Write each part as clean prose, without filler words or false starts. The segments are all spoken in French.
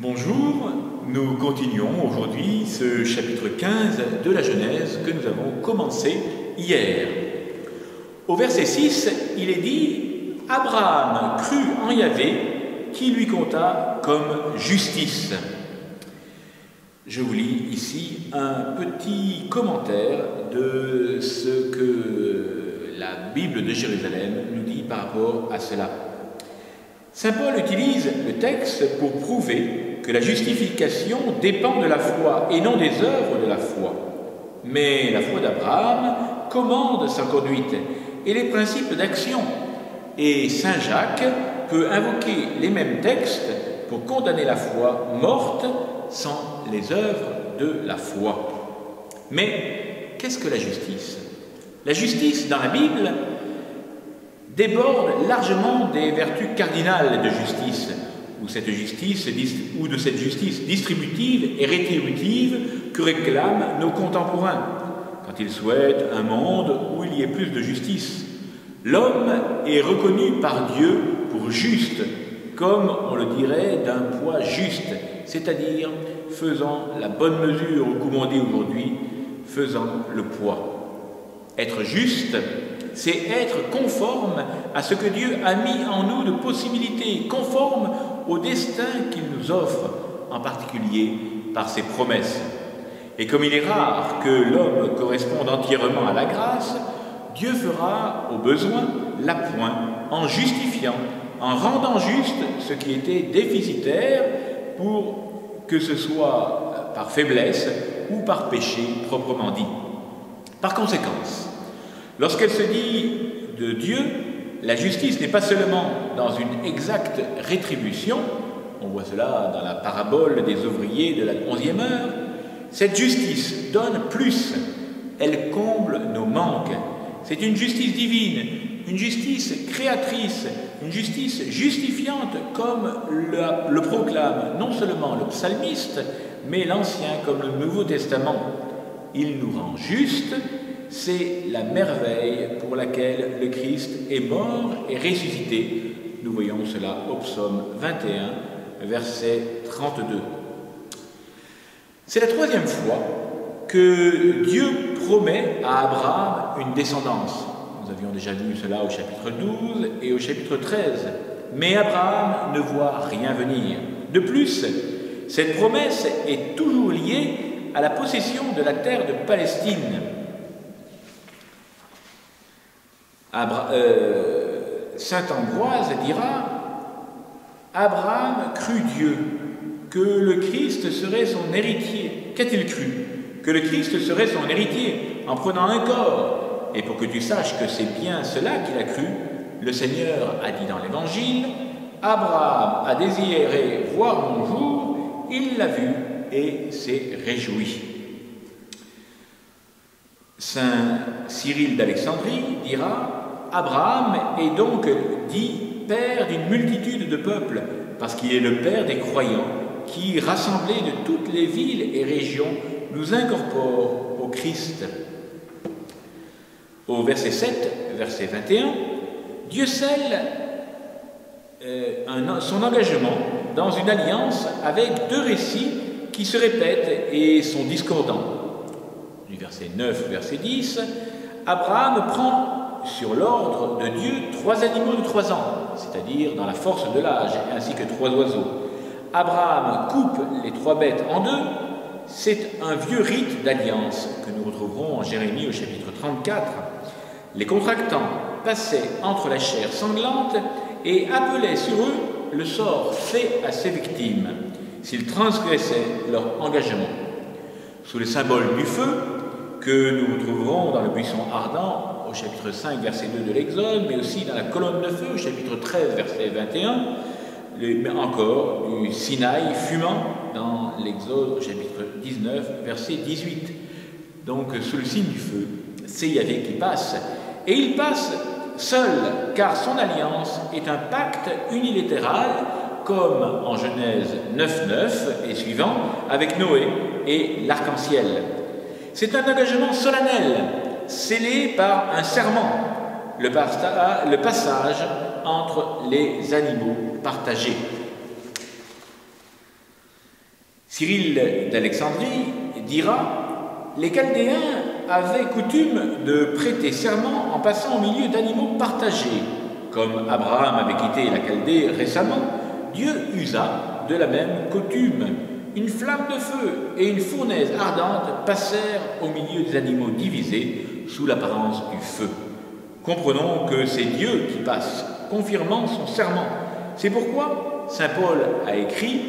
Bonjour, nous continuons aujourd'hui ce chapitre 15 de la Genèse que nous avons commencé hier. Au verset 6, il est dit « Abraham crut en Yahvé qui lui compta comme justice ». Je vous lis ici un petit commentaire de ce que la Bible de Jérusalem nous dit par rapport à cela. Saint Paul utilise le texte pour prouver que la justification dépend de la foi et non des œuvres de la foi. Mais la foi d'Abraham commande sa conduite et les principes d'action. Et Saint Jacques peut invoquer les mêmes textes pour condamner la foi morte sans les œuvres de la foi. Mais qu'est-ce que la justice? La justice dans la Bible déborde largement des vertus cardinales de justice, ou de cette justice distributive et rétributive que réclament nos contemporains, quand ils souhaitent un monde où il y ait plus de justice. L'homme est reconnu par Dieu pour juste, comme on le dirait d'un poids juste, c'est-à-dire faisant la bonne mesure, ou comme on dit aujourd'hui, faisant le poids. Être juste, c'est être conforme à ce que Dieu a mis en nous de possibilités, conforme au destin qu'il nous offre, en particulier par ses promesses. Et comme il est rare que l'homme corresponde entièrement à la grâce, Dieu fera au besoin l'appoint en justifiant, en rendant juste ce qui était déficitaire, pour que ce soit par faiblesse ou par péché proprement dit. Par conséquence, lorsqu'elle se dit de Dieu, la justice n'est pas seulement dans une exacte rétribution, on voit cela dans la parabole des ouvriers de la 11e heure, cette justice donne plus, elle comble nos manques. C'est une justice divine, une justice créatrice, une justice justifiante comme le proclame non seulement le psalmiste, mais l'Ancien comme le Nouveau Testament. Il nous rend justes. C'est la merveille pour laquelle le Christ est mort et ressuscité. Nous voyons cela au psaume 21, verset 32. C'est la troisième fois que Dieu promet à Abraham une descendance. Nous avions déjà vu cela au chapitre 12 et au chapitre 13. Mais Abraham ne voit rien venir. De plus, cette promesse est toujours liée à la possession de la terre de Palestine. Saint Ambroise dira « Abraham crut Dieu, que le Christ serait son héritier. » Qu'a-t-il cru? Que le Christ serait son héritier en prenant un corps. Et pour que tu saches que c'est bien cela qu'il a cru, le Seigneur a dit dans l'Évangile « Abraham a désiré voir mon jour, il l'a vu et s'est réjoui. » Saint Cyril d'Alexandrie dira « Abraham est donc dit père d'une multitude de peuples, parce qu'il est le père des croyants, qui, rassemblés de toutes les villes et régions, nous incorpore au Christ. » Au verset 7, verset 21, Dieu scelle son engagement dans une alliance avec deux récits qui se répètent et sont discordants. Du verset 9, verset 10, Abraham prend sur l'ordre de Dieu 3 animaux de 3 ans, c'est-à-dire dans la force de l'âge, ainsi que 3 oiseaux. Abraham coupe les 3 bêtes en deux. C'est un vieux rite d'alliance que nous retrouverons en Jérémie au chapitre 34. Les contractants passaient entre la chair sanglante et appelaient sur eux le sort fait à ses victimes, s'ils transgressaient leur engagement. Sous le symbole du feu, que nous retrouverons dans le buisson ardent au chapitre 5, verset 2 de l'Exode, mais aussi dans la colonne de feu au chapitre 13, verset 21, mais encore du Sinaï fumant dans l'Exode au chapitre 19, verset 18. Donc sous le signe du feu, c'est Yahvé qui passe. Et il passe seul, car son alliance est un pacte unilatéral, comme en Genèse 9 et suivant, avec Noé et l'arc-en-ciel. C'est un engagement solennel, scellé par un serment, le passage entre les animaux partagés. Cyril d'Alexandrie dira: les Chaldéens avaient coutume de prêter serment en passant au milieu d'animaux partagés. Comme Abraham avait quitté la Chaldée récemment, Dieu usa de la même coutume. Une flamme de feu et une fournaise ardente passèrent au milieu des animaux divisés sous l'apparence du feu. Comprenons que c'est Dieu qui passe, confirmant son serment. C'est pourquoi saint Paul a écrit: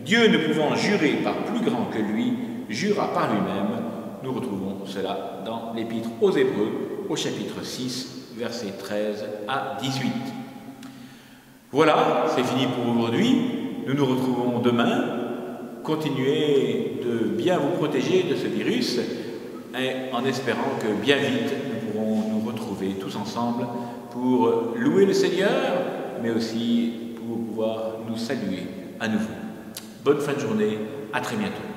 Dieu ne pouvant jurer par plus grand que lui, jura par lui-même. Nous retrouvons cela dans l'Épître aux Hébreux, au chapitre 6, versets 13 à 18. Voilà, c'est fini pour aujourd'hui. Nous nous retrouvons demain. Continuez de bien vous protéger de ce virus, et en espérant que bien vite nous pourrons nous retrouver tous ensemble pour louer le Seigneur, mais aussi pour pouvoir nous saluer à nouveau. Bonne fin de journée, à très bientôt.